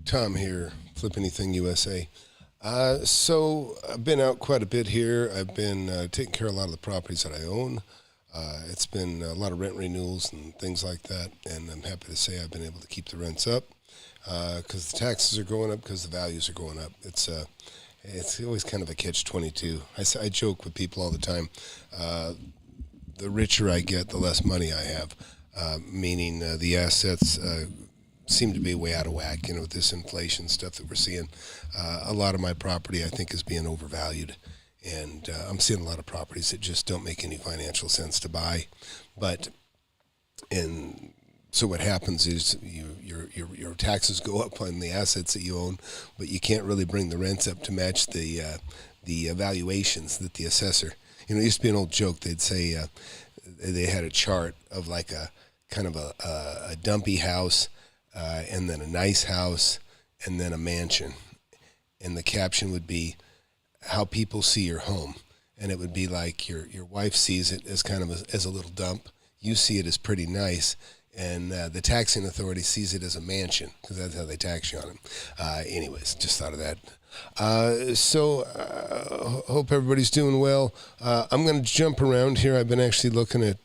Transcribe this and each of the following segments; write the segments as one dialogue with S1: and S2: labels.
S1: Tom here, FlipAnything USA. So I've been out quite a bit here. I've been taking care of a lot of the properties that I own. It's been a lot of rent renewals and things like that, and I'm happy to say I've been able to keep the rents up because the taxes are going up because the values are going up. It's always kind of a catch-22. I joke with people all the time. The richer I get, the less money I have, meaning the assets seem to be way out of whack, with this inflation stuff that we're seeing. A lot of my property, I think, is being overvalued, and I'm seeing a lot of properties that just don't make any financial sense to buy. So what happens is your taxes go up on the assets that you own, but you can't really bring the rents up to match the valuations that the assessor. It used to be an old joke. They'd say they had a chart of like a kind of a dumpy house, and then a nice house, and then a mansion. And the caption would be how people see your home. And it would be like your wife sees it as kind of as a little dump. You see it as pretty nice. And the taxing authority sees it as a mansion because that's how they tax you on it. Anyways, just thought of that. Hope everybody's doing well. I'm going to jump around here. I've been actually looking at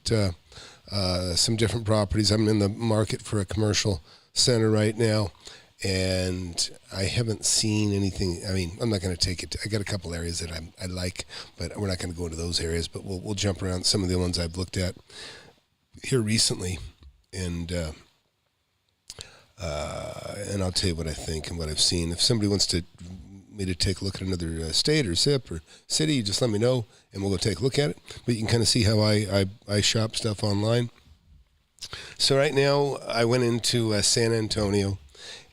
S1: some different properties. I'm in the market for a commercial center right now, and I haven't seen anything. I mean, I'm not going to take it. I got a couple areas that I like, but we're not going to go into those areas. But we'll jump around some of the ones I've looked at here recently, and I'll tell you what I think and what I've seen. If somebody wants me to take a look at another state or zip or city, just let me know, and we'll go take a look at it. But you can kind of see how I shop stuff online. So right now, I went into San Antonio,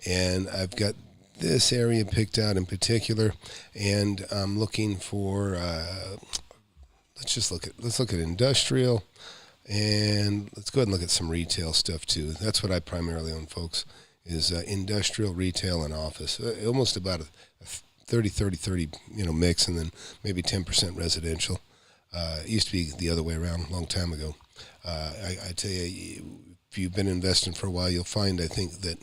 S1: and I've got this area picked out in particular, and I'm looking for. Let's look at industrial, and let's go ahead and look at some retail stuff too. That's what I primarily own, folks, is industrial, retail, and office. Almost about a 30 mix, and then maybe 10% residential. It used to be the other way around a long time ago. I tell you, if you've been investing for a while, you'll find, I think, that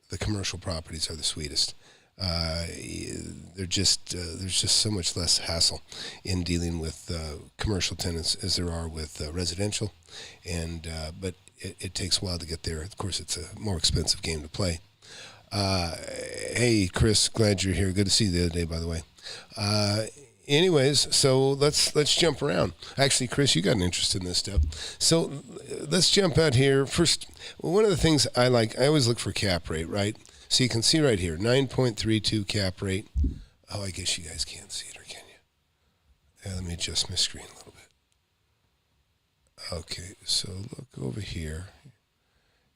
S1: the commercial properties are the sweetest. There's just so much less hassle in dealing with commercial tenants as there are with residential, but it takes a while to get there. Of course, it's a more expensive game to play. Hey, Chris, glad you're here. Good to see you the other day, by the way. Anyways, so let's jump around. Actually, Chris, you got an interest in this stuff. So let's jump out here. First, one of the things I like, I always look for cap rate, right? So you can see right here, 9.32 cap rate. Oh, I guess you guys can't see it, or can you? Let me adjust my screen a little bit. Okay, so look over here.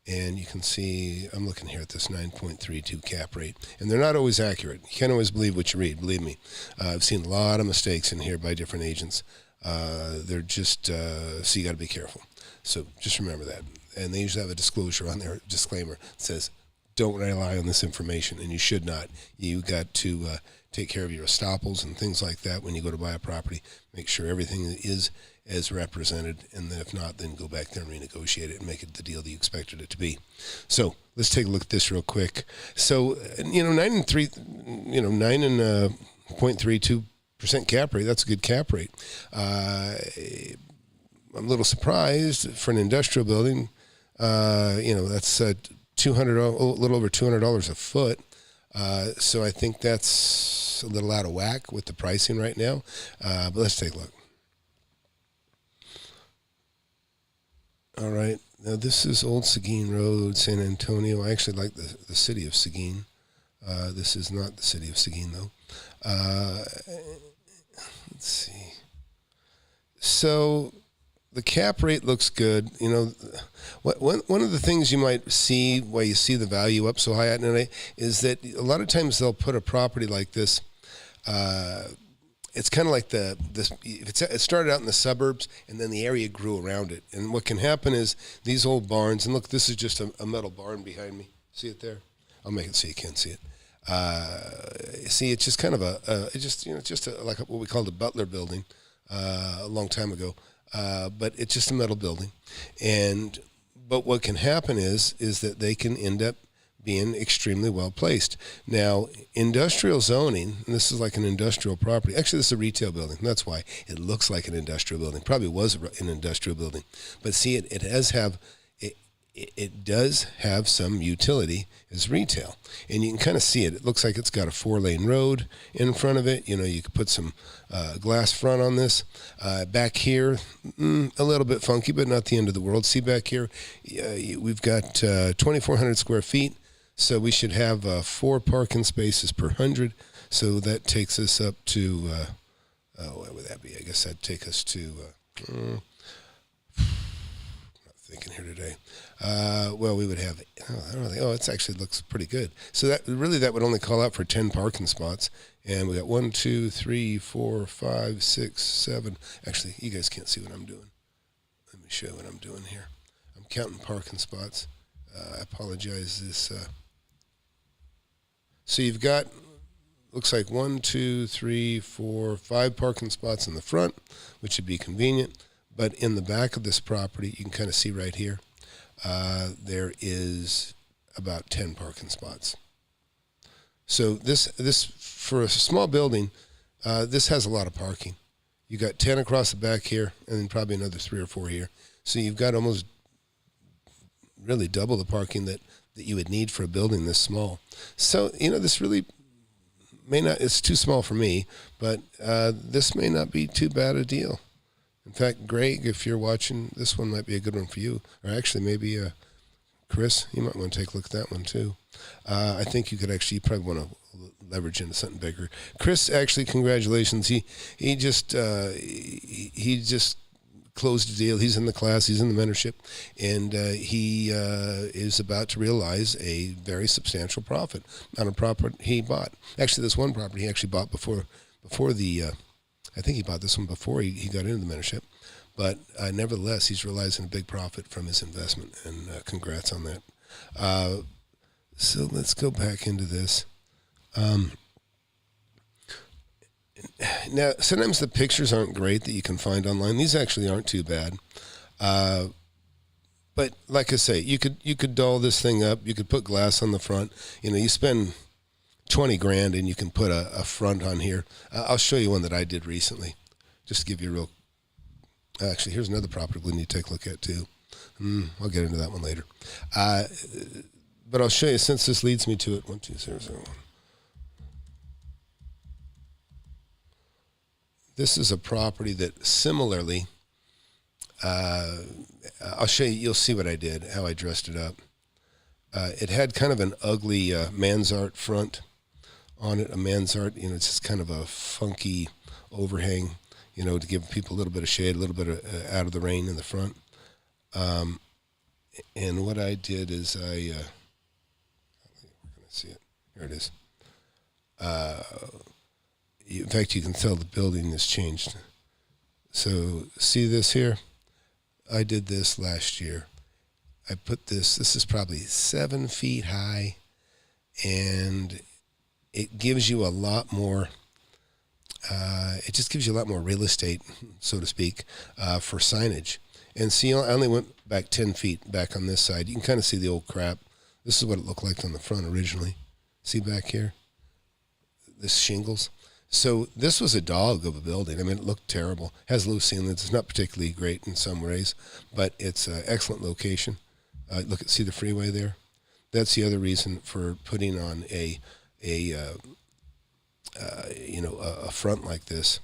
S1: And you can see, I'm looking here at this 9.32 cap rate. And they're not always accurate. You can't always believe what you read, believe me. I've seen a lot of mistakes in here by different agents. They're just, so you got to be careful. So just remember that. And they usually have a disclosure on their disclaimer that says, don't rely on this information, and you should not. You got to take care of your estoppels and things like that when you go to buy a property. Make sure everything is as represented, and then if not, then go back there and renegotiate it and make it the deal that you expected it to be. So let's take a look at this real quick. So 9.32% cap rate. That's a good cap rate. I'm a little surprised for an industrial building. That's $200, a little over $200 a foot. So I think that's a little out of whack with the pricing right now. But let's take a look. All right. Now, this is Old Seguin Road, San Antonio. I actually like the city of Seguin. This is not the city of Seguin, though. Let's see. So the cap rate looks good. One of the things you might see why you see the value up so high at night is that a lot of times they'll put a property like this. It's kind of like it started out in the suburbs, and then the area grew around it. And what can happen is these old barns, and look, this is just a metal barn behind me. See it there? I'll make it so you can see it. See, it's just kind of like what we called a Butler building a long time ago. But it's just a metal building. But what can happen is that they can end up being extremely well placed. Now, industrial zoning, and this is like an industrial property. Actually, this is a retail building. That's why it looks like an industrial building. Probably was an industrial building. But see, it does have some utility as retail. And you can kind of see it. It looks like it's got a 4-lane road in front of it. You could put some glass front on this. Back here, a little bit funky, but not the end of the world. See back here, we've got 2,400 square feet. So we should have 4 parking spaces per 100. So that takes us up to, what would that be? I guess that'd take us to, not thinking here today. Well, we would have, it actually looks pretty good. So that would only call out for 10 parking spots. And we got 1, 2, 3, 4, 5, 6, 7. Actually, you guys can't see what I'm doing. Let me show you what I'm doing here. I'm counting parking spots. I apologize. So you've got, looks like 1, 2, 3, 4, 5 parking spots in the front, which would be convenient. But in the back of this property, you can kind of see right here, there is about 10 parking spots. So this for a small building, this has a lot of parking. You got 10 across the back here, and then probably another 3 or 4 here. So you've got almost really double the parking that you would need for a building this small. So, this really may not, it's too small for me, but this may not be too bad a deal. In fact, Greg, if you're watching, this one might be a good one for you. Or actually, maybe Chris, you might want to take a look at that one too. I think you probably want to leverage into something bigger. Chris, actually, congratulations. He just closed a deal. He's in the class. He's in the mentorship, and he is about to realize a very substantial profit on a property he bought. Actually, this one property he actually bought before the. I think he bought this one before he got into the mentorship, but nevertheless, he's realizing a big profit from his investment, and congrats on that. So let's go back into this. Now, sometimes the pictures aren't great that you can find online. These actually aren't too bad. But like I say, you could doll this thing up. You could put glass on the front. You spend $20,000 and you can put a front on here. I'll show you one that I did recently, just to give you a real. Actually, here's another property we need to take a look at too. I'll get into that one later. But I'll show you, since this leads me to it. 12001. This is a property that similarly, I'll show you, you'll see what I did, how I dressed it up. It had kind of an ugly mansard front on it, a mansard, it's just kind of a funky overhang, to give people a little bit of shade, a little bit of, out of the rain in the front. And what I did is we're going to see it. Here it is. In fact, you can tell the building has changed. So see this here? I did this last year. I put this is probably 7 feet high, and it gives you a lot more, it just gives you a lot more real estate, so to speak, for signage. And see, I only went back 10 feet back on this side. You can kind of see the old crap. This is what it looked like on the front originally. See back here? This shingles. So this was a dog of a building. I mean, it looked terrible. Has low ceilings. It's not particularly great in some ways, but it's an excellent location. See the freeway there? That's the other reason for putting on a front like this.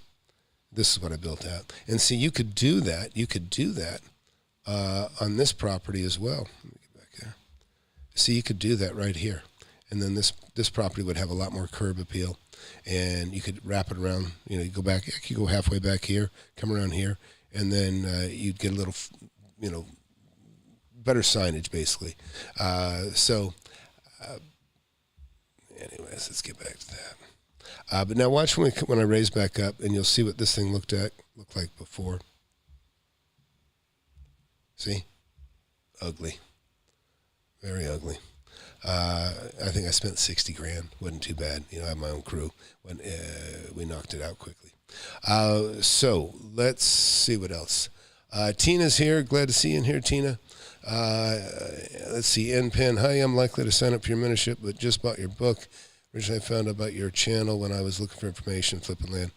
S1: This is what I built out. And see, you could do that. You could do that on this property as well. Let me get back there. See, you could do that right here. And then this property would have a lot more curb appeal. And you could wrap it around, you go back, you go halfway back here, come around here, and then you'd get a little, better signage, basically. Anyways, let's get back to that. But now watch when I raise back up, and you'll see what this thing looked like before. See? Ugly. Very ugly. I think I spent $60,000. Wasn't too bad. I have my own crew. When we knocked it out quickly. So let's see what else. Tina's here. Glad to see you in here, Tina. Let's see. NPen. Hi, I'm likely to sign up for your mentorship, but just bought your book. Originally, I found out about your channel when I was looking for information, flipping land.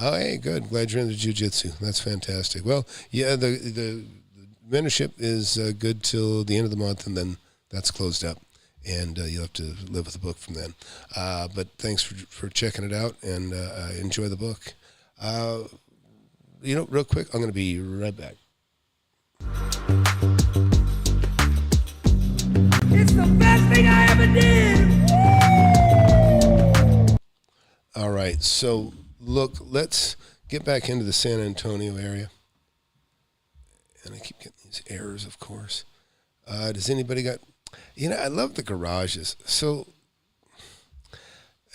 S1: Oh, hey, good. Glad you're into jiu-jitsu. That's fantastic. Well, yeah, the mentorship is good till the end of the month, and then that's closed up, and you'll have to live with the book from then. But thanks for checking it out, and enjoy the book. Real quick, I'm going to be right back.
S2: It's the best thing I ever did. Woo!
S1: All right, so look, let's get back into the San Antonio area. And I keep getting these errors, of course. Does anybody got... I love the garages. So,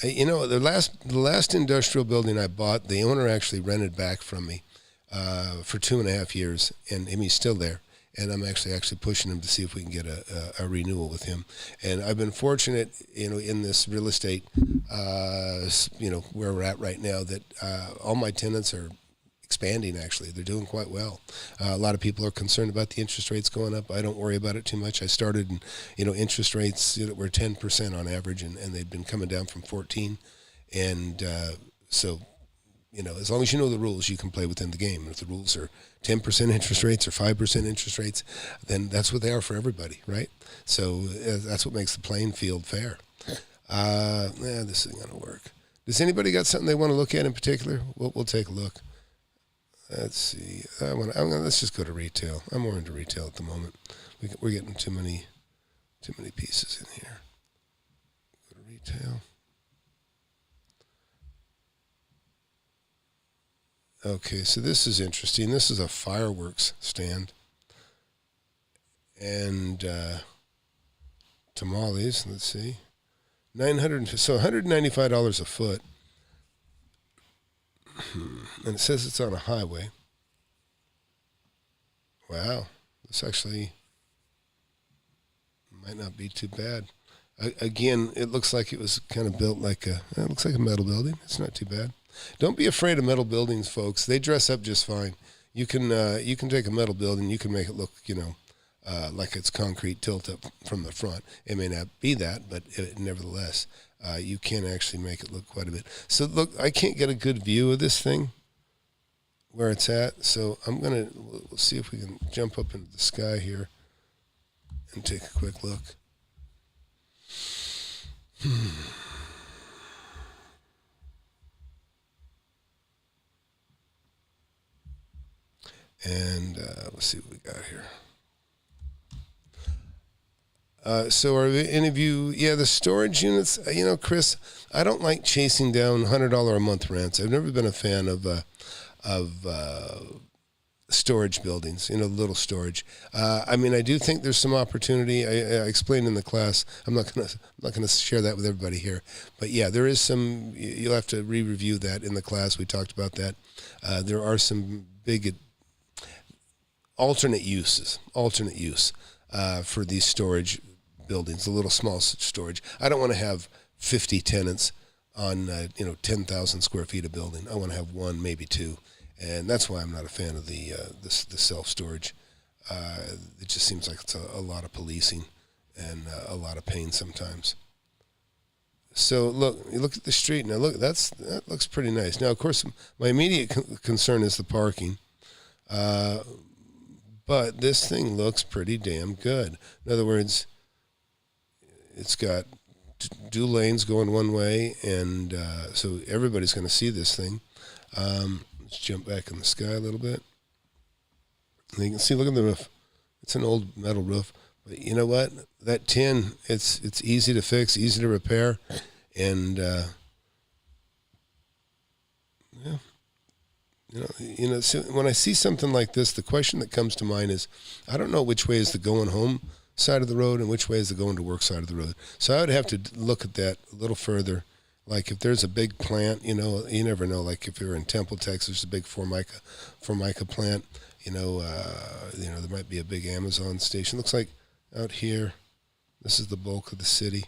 S1: the last industrial building I bought, the owner actually rented back from me for 2.5 years, and he's still there. And I'm actually pushing him to see if we can get a renewal with him. And I've been fortunate, in this real estate, where we're at right now, that all my tenants are expanding. Actually, they're doing quite well. A lot of people are concerned about the interest rates going up. I don't worry about it too much. I started, interest rates were 10% on average, and they'd been coming down from 14. And so, as long as you know the rules, you can play within the game. If the rules are 10% interest rates or 5% interest rates, then that's what they are for everybody, right? So that's what makes the playing field fair. This isn't going to work. Does anybody got something they want to look at in particular? We'll take a look. Let's see. Let's just go to retail. I'm more into retail at the moment. We're getting too many pieces in here. Go to retail. Okay, so this is interesting. This is a fireworks stand. And tamales, let's see. $195 a foot. And it says it's on a highway. Wow. This actually might not be too bad. Again, it looks like it was kind of built like it looks like a metal building. It's not too bad. Don't be afraid of metal buildings, folks. They dress up just fine. You can take a metal building, you can make it look, like it's concrete tilt up from the front. It may not be that, but nevertheless, you can actually make it look quite a bit. So look, I can't get a good view of this thing where it's at. So we'll see if we can jump up into the sky here and take a quick look. And let's see what we got here. So are any of you, the storage units, Chris, I don't like chasing down $100 a month rents. I've never been a fan of storage buildings, little storage. I do think there's some opportunity. I explained in the class. I'm not gonna share that with everybody here, but yeah, there is some. You'll have to re-review that in the class. We talked about that. There are some big alternate use for these storage buildings, a little small storage. I don't want to have 50 tenants on 10,000 square feet of building. I want to have one, maybe two. And that's why I'm not a fan of the self-storage. It just seems like it's a lot of policing and a lot of pain sometimes. So you look at the street now. Look, that looks pretty nice. Now, of course, my immediate concern is the parking. But this thing looks pretty damn good. In other words, it's got two lanes going one way, and so everybody's going to see this thing. Let's jump back in the sky a little bit. And you can see, look at the roof. It's an old metal roof. But you know what? That tin, it's easy to fix, easy to repair, and so when I see something like this, the question that comes to mind is, I don't know which way is the going home side of the road and which way is the going to work side of the road. So I would have to look at that a little further. Like if there's a big plant, you never know. Like if you're in Temple, Texas, a big Formica plant, there might be a big Amazon station. Looks like out here, this is the bulk of the city.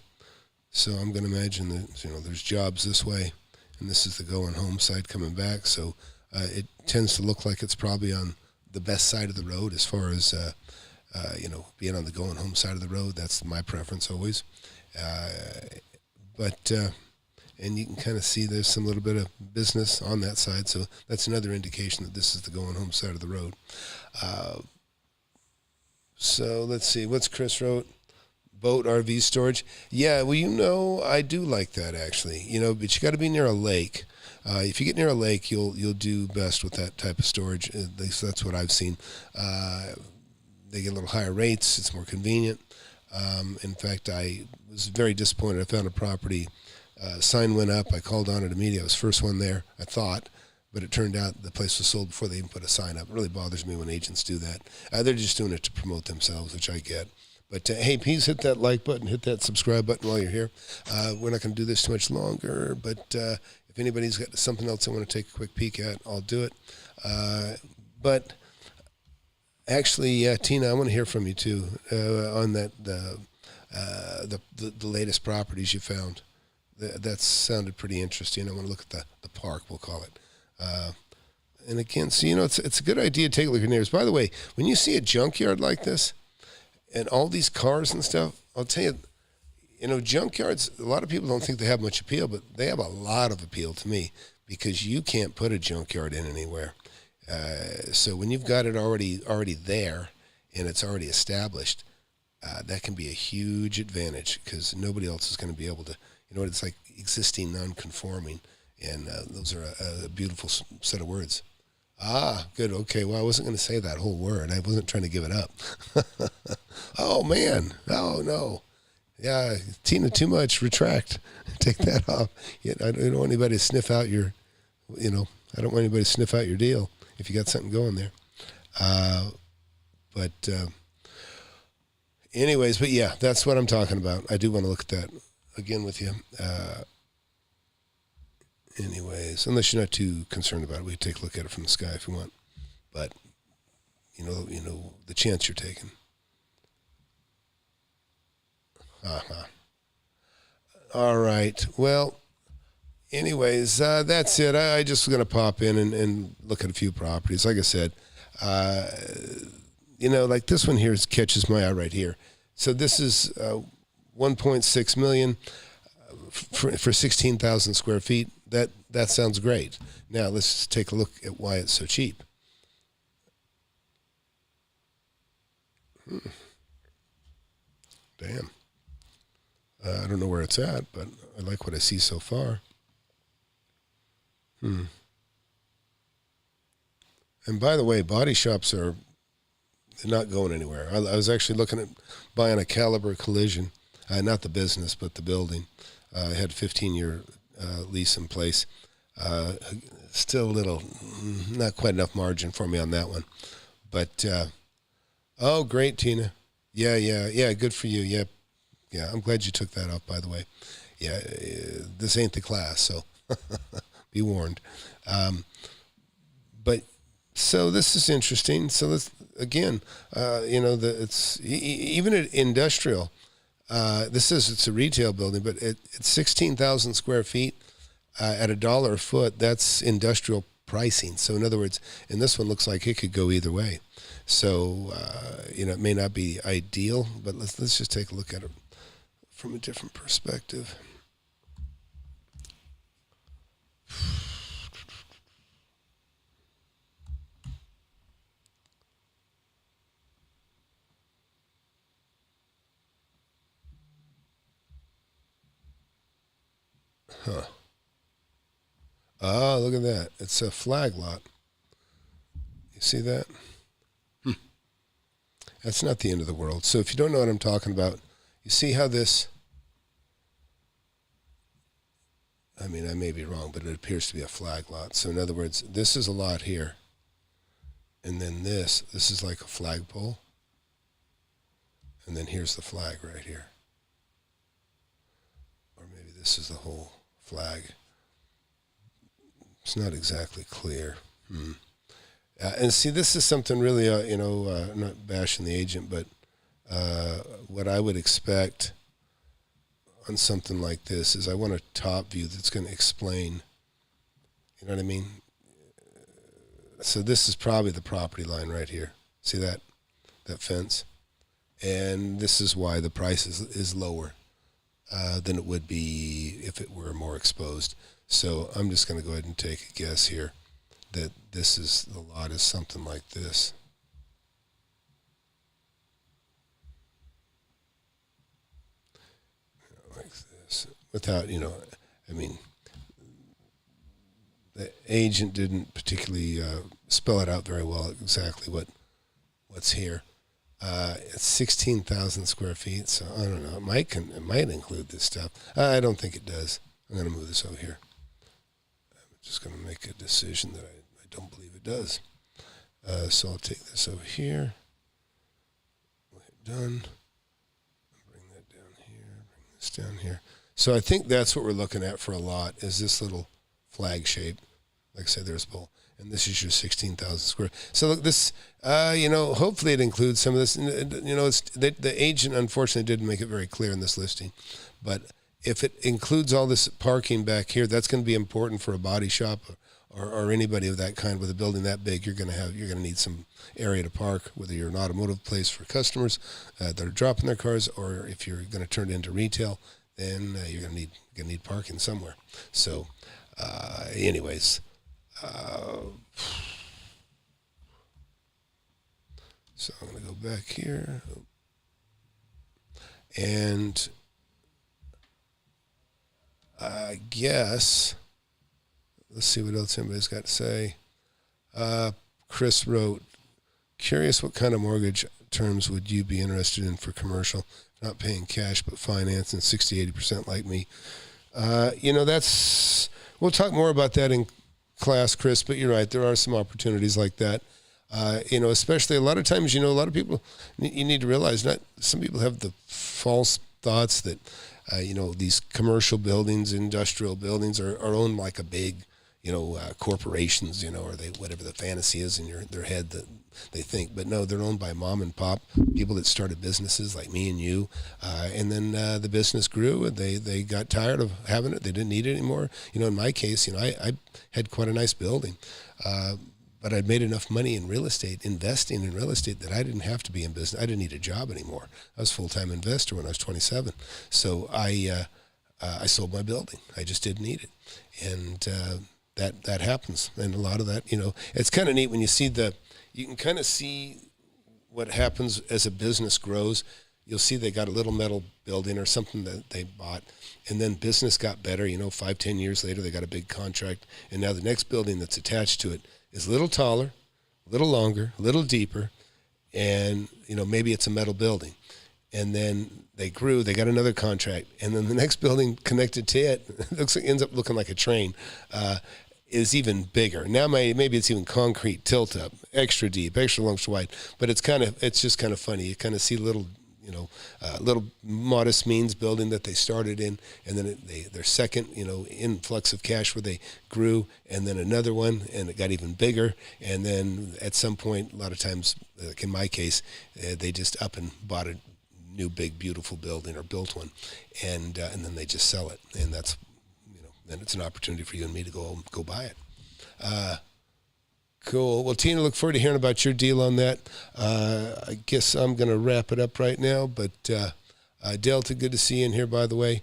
S1: So I'm going to imagine that, there's jobs this way, and this is the going home side coming back. So it tends to look like it's probably on the best side of the road as far as being on the going home side of the road. That's my preference always. And you can kind of see there's some little bit of business on that side, so that's another indication that this is the going home side of the road. So let's see, what's Chris wrote? Boat, RV storage. Yeah, well, I do like that actually. But you got to be near a lake. If you get near a lake, you'll do best with that type of storage. At least that's what I've seen. They get a little higher rates. It's more convenient. In fact, I was very disappointed. I found a property. Sign went up. I called on it immediately. I was first one there, I thought. But it turned out the place was sold before they even put a sign up. It really bothers me when agents do that. They're just doing it to promote themselves, which I get. But, hey, please hit that like button, hit that subscribe button while you're here. We're not going to do this too much longer, but if anybody's got something else they want to take a quick peek at, I'll do it. But actually, Tina, I want to hear from you, too, on the latest properties you found. That sounded pretty interesting. I want to look at the park, we'll call it. And again, so, it's a good idea to take a look at your neighbors. By the way, when you see a junkyard like this, and all these cars and stuff, I'll tell you, junkyards, a lot of people don't think they have much appeal, but they have a lot of appeal to me because you can't put a junkyard in anywhere. So when you've got it already there and it's already established, that can be a huge advantage because nobody else is going to be able to, it's like existing non-conforming, and those are a beautiful set of words. Ah, good. Okay. Well, I wasn't going to say that whole word. I wasn't trying to give it up. Oh, man. Oh, no. Yeah, Tina, too much. Retract. Take that off. I don't want anybody to sniff out your, I don't want anybody to sniff out your deal if you got something going there. Anyways, but yeah, that's what I'm talking about. I do want to look at that again with you. Anyways, unless you're not too concerned about it, we can take a look at it from the sky if you want. But you know the chance you're taking. All right. Well, anyways, that's it. I just was going to pop in and look at a few properties. Like I said, like this one here catches my eye right here. So this is 1.6 million for 16,000 square feet. That sounds great. Now let's take a look at why it's so cheap. Damn. I don't know where it's at, but I like what I see so far. And by the way, body shops they're not going anywhere. I was actually looking at buying a Caliber Collision, not the business, but the building. I had a 15-year lease in place. Still a little, not quite enough margin for me on that one. But, oh, great, Tina. Yeah, good for you. Yeah, I'm glad you took that up, by the way. Yeah, this ain't the class, so be warned. But, so this is interesting. So let's, again, it's even at industrial, this is, it's a retail building, but it's 16,000 square feet at $1 a foot. That's industrial pricing. So in other words, and this one looks like it could go either way. So, it may not be ideal, but let's just take a look at it from a different perspective. Huh. Oh, look at that. It's a flag lot. You see that? That's not the end of the world. So if you don't know what I'm talking about, you see how this, I mean, I may be wrong, but it appears to be a flag lot. So in other words, this is a lot here. And then this is like a flagpole. And then here's the flag right here. Or maybe this is the whole flag. It's not exactly clear. And see, this is something really, I'm not bashing the agent, but what I would expect on something like this is I want a top view that's going to explain, you know what I mean? So this is probably the property line right here. See that fence? And this is why the price is lower than it would be if it were more exposed. So I'm just going to go ahead and take a guess here that the lot is something like this. Like this. Without, I mean, the agent didn't particularly spell it out very well exactly what's here. It's 16,000 square feet, so I don't know. It might include this stuff. I don't think it does. I'm going to move this over here. I'm just going to make a decision that I don't believe it does. So I'll take this over here. We'll hit done. Bring that down here. Bring this down here. So I think that's what we're looking at for a lot, is this little flag shape. Like I said, there's a pole. And this is your 16,000 square. So look, this, hopefully it includes some of this. The agent unfortunately didn't make it very clear in this listing, but if it includes all this parking back here, that's going to be important for a body shop or anybody of that kind with a building that big. You're going to need some area to park, whether you're an automotive place for customers that are dropping their cars, or if you're going to turn it into retail, then you're going to need parking somewhere. So, anyways. So I'm going to go back here, and I guess let's see what else anybody's got to say. Chris wrote, curious what kind of mortgage terms would you be interested in for commercial, not paying cash but financing 60-80% like me. We'll talk more about that in class, Chris, but you're right. There are some opportunities like that. Especially a lot of times, a lot of people, you need to realize some people have the false thoughts that, these commercial buildings, industrial buildings are owned like a big, corporations, or whatever the fantasy is in their head that they think. But no, they're owned by mom and pop, people that started businesses like me and you. And then the business grew and they got tired of having it. They didn't need it anymore. In my case, I had quite a nice building. But I'd made enough money in real estate, investing in real estate, that I didn't have to be in business. I didn't need a job anymore. I was a full-time investor when I was 27. So I sold my building. I just didn't need it. And that happens. And a lot of that, it's kind of neat when you can kind of see what happens as a business grows. You'll see they got a little metal building or something that they bought, and then business got better. 5-10 years later, they got a big contract, and now the next building that's attached to it is a little taller, a little longer, a little deeper, and maybe it's a metal building. And then they grew, they got another contract, and then the next building connected to it ends up looking like a train, is even bigger. Now maybe it's even concrete tilt up, extra deep, extra long, extra wide, but it's just kind of funny. You kind of see little modest means building that they started in, and then their second, influx of cash where they grew, and then another one, and it got even bigger, and then at some point, a lot of times, like in my case, they just up and bought a new big beautiful building or built one, and then they just sell it, and that's, then it's an opportunity for you and me to go buy it. Cool. Well, Tina, look forward to hearing about your deal on that. I guess I'm going to wrap it up right now. But Delta, good to see you in here, by the way.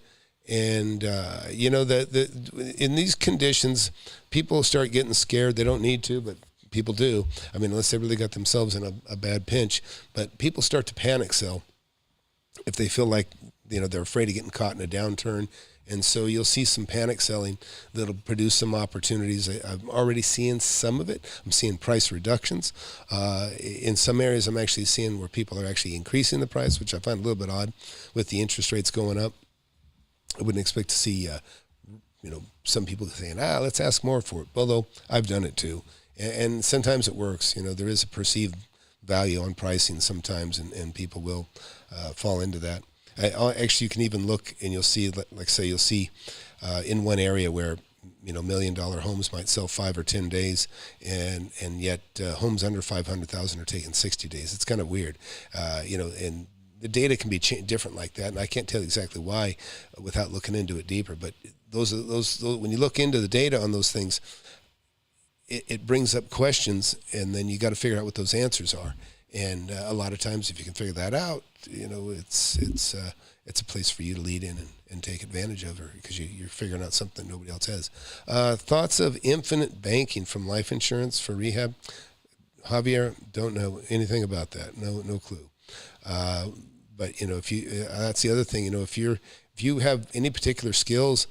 S1: And in these conditions, people start getting scared. They don't need to, but people do. I mean, unless they really got themselves in a bad pinch. But people start to panic sell if they feel like they're afraid of getting caught in a downturn. And so you'll see some panic selling that'll produce some opportunities. I'm already seeing some of it. I'm seeing price reductions. In some areas, I'm actually seeing where people are actually increasing the price, which I find a little bit odd with the interest rates going up. I wouldn't expect to see, some people saying, let's ask more for it. Although I've done it too. And sometimes it works. There is a perceived value on pricing sometimes, and people will fall into that. Actually, you can even look and you'll see, you'll see in one area where, $1 million homes might sell 5 or 10 days, and yet homes under 500,000 are taking 60 days. It's kind of weird, and the data can be different like that, and I can't tell you exactly why without looking into it deeper. But those when you look into the data on those things, it brings up questions, and then you got to figure out what those answers are. And a lot of times, if you can figure that out, it's a place for you to lead in and take advantage of her, because you're figuring out something nobody else has. Thoughts of infinite banking from life insurance for rehab? Javier, don't know anything about that. No clue. But if you, that's the other thing. If you have any particular skills,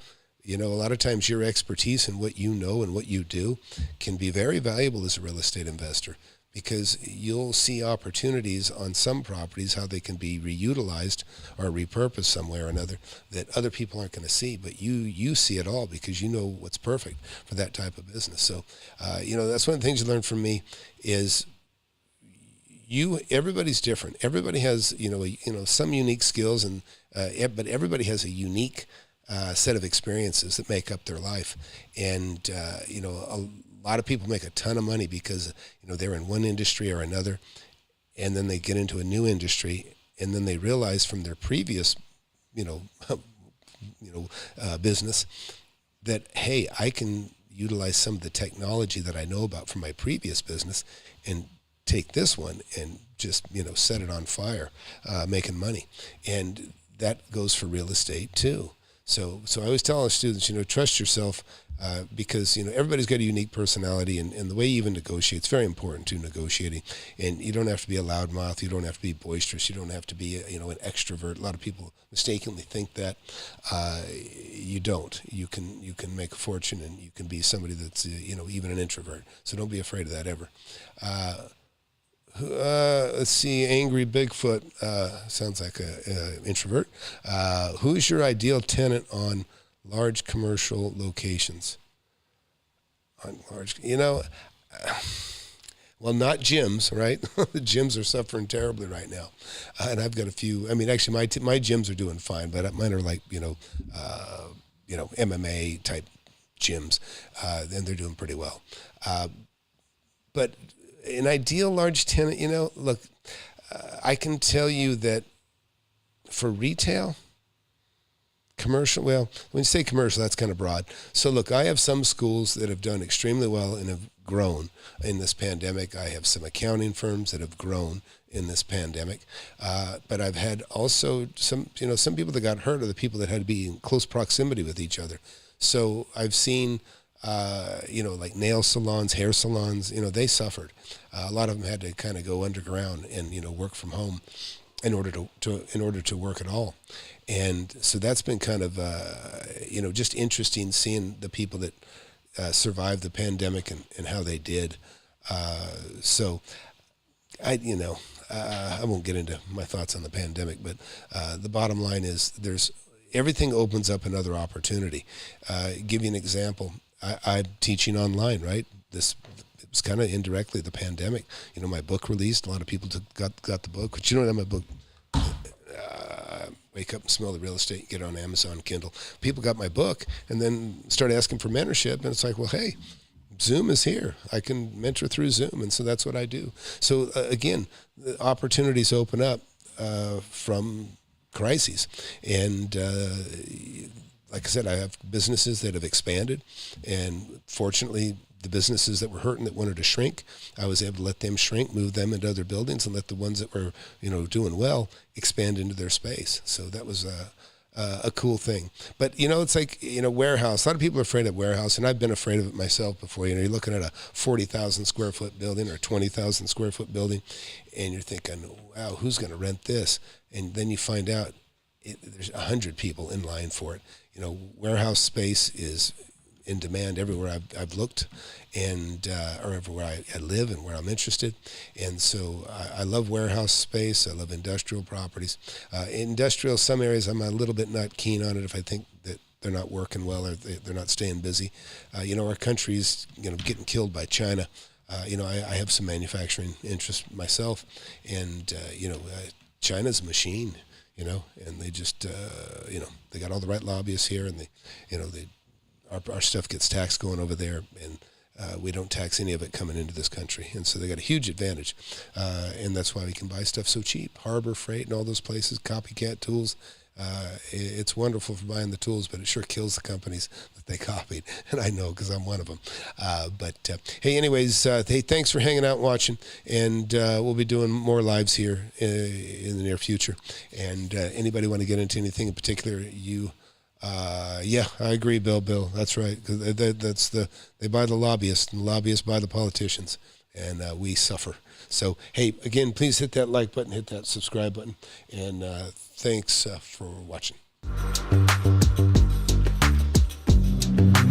S1: a lot of times your expertise and what you know and what you do can be very valuable as a real estate investor, because you'll see opportunities on some properties, how they can be reutilized or repurposed somewhere or another that other people aren't going to see, but you see it all because you know what's perfect for that type of business. So, that's one of the things you learn from me is everybody's different. Everybody has, some unique skills, and but everybody has a unique set of experiences that make up their life. And, a lot of people make a ton of money because, they're in one industry or another, and then they get into a new industry, and then they realize from their previous, business that, hey, I can utilize some of the technology that I know about from my previous business and take this one and just, set it on fire, making money. And that goes for real estate too. So I always tell our students, trust yourself, because, everybody's got a unique personality, and the way you even negotiate, it's very important to negotiating. And you don't have to be a loudmouth. You don't have to be boisterous. You don't have to be, an extrovert. A lot of people mistakenly think that. You don't. You can make a fortune, and you can be somebody that's, even an introvert. So don't be afraid of that ever. Let's see, Angry Bigfoot, sounds like a introvert. Who's your ideal tenant on large commercial locations? On large, well, not gyms, right? The gyms are suffering terribly right now. And I've got a few, actually my gyms are doing fine, but mine are like, MMA type gyms, and they're doing pretty well. But an ideal large tenant, look, I can tell you that for retail, commercial, well, when you say commercial, that's kind of broad. So look, I have some schools that have done extremely well and have grown in this pandemic. I have some accounting firms that have grown in this pandemic. But I've had also some people that got hurt are the people that had to be in close proximity with each other. So I've seen, like nail salons, hair salons, they suffered. A lot of them had to kind of go underground and, work from home in order to work at all. And so that's been kind of, just interesting seeing the people that survived the pandemic and how they did. So I won't get into my thoughts on the pandemic, but the bottom line is everything opens up another opportunity. Give you an example. I'm teaching online, right? It was kind of indirectly the pandemic. My book released. A lot of people got the book. But you don't have my book. Wake up and smell the real estate. Get it on Amazon, Kindle. People got my book and then started asking for mentorship. And it's like, well, hey, Zoom is here. I can mentor through Zoom. And so that's what I do. So again, the opportunities open up from crises. And like I said, I have businesses that have expanded, and fortunately, the businesses that were hurting that wanted to shrink, I was able to let them shrink, move them into other buildings, and let the ones that were, doing well expand into their space. So that was a cool thing. But, it's like, warehouse. A lot of people are afraid of warehouse, and I've been afraid of it myself before. You're looking at a 40,000 square foot building or 20,000 square foot building, and you're thinking, wow, who's going to rent this? And then you find out there's 100 people in line for it. Warehouse space is in demand everywhere I've looked, and or everywhere I live and where I'm interested. And so I love warehouse space. I love industrial properties. Industrial, some areas I'm a little bit not keen on it if I think that they're not working well or they're not staying busy. Our country's getting killed by China. I have some manufacturing interest myself, and China's a machine. And they just, they got all the right lobbyists here, and our stuff gets taxed going over there, and we don't tax any of it coming into this country. And so they got a huge advantage, and that's why we can buy stuff so cheap. Harbor Freight and all those places, Copycat Tools, It's wonderful for buying the tools, but it sure kills the companies that they copied. And I know because I'm one of them. Hey, anyways, hey, thanks for hanging out and watching. And we'll be doing more lives here in the near future. And anybody want to get into anything in particular, yeah, I agree, Bill. That's right. 'Cause they buy the lobbyists, and the lobbyists buy the politicians, and we suffer. So, hey, again, please hit that like button, hit that subscribe button, and thanks for watching.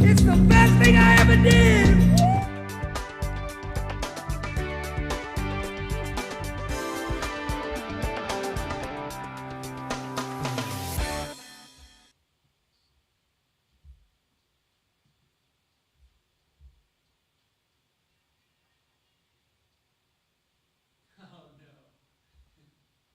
S2: It's the best.